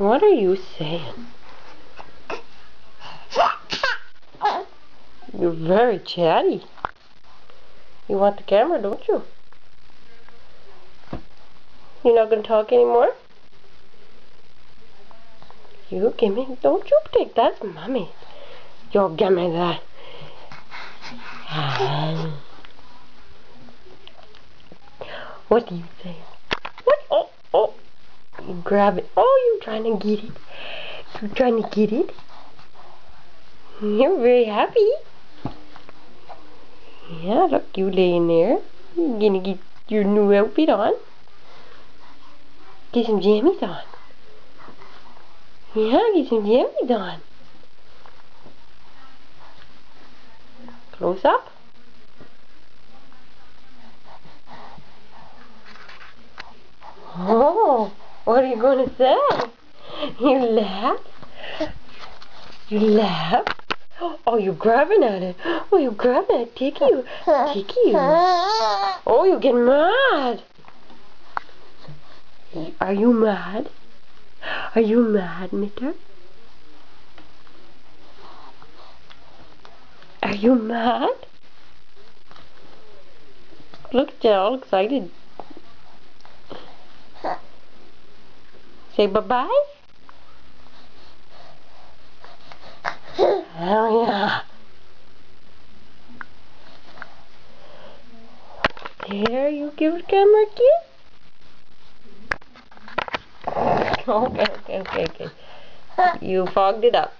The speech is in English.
What are you saying? You're very chatty. You want the camera, don't you? You're not going to talk anymore? You give me, don't you take that, that's Mommy. You give me that. What do you say? What? Oh, oh. You grab it. Oh, you're trying to get it. You're trying to get it. You're very happy. Yeah, look, you laying there. You're gonna get your new outfit on. Get some jammies on. Yeah, get some jammies on. Close up. Oh, what are you going to say? You laugh? You laugh? Oh, you're grabbing at it. Oh, you're grabbing at it. Take you. Take you. Oh, you're getting mad. Are you mad? Are you mad, Mitter? Are you mad? Look, they're all excited. Say bye-bye. Oh, yeah. There, you give the camera a kiss. Okay. You fogged it up.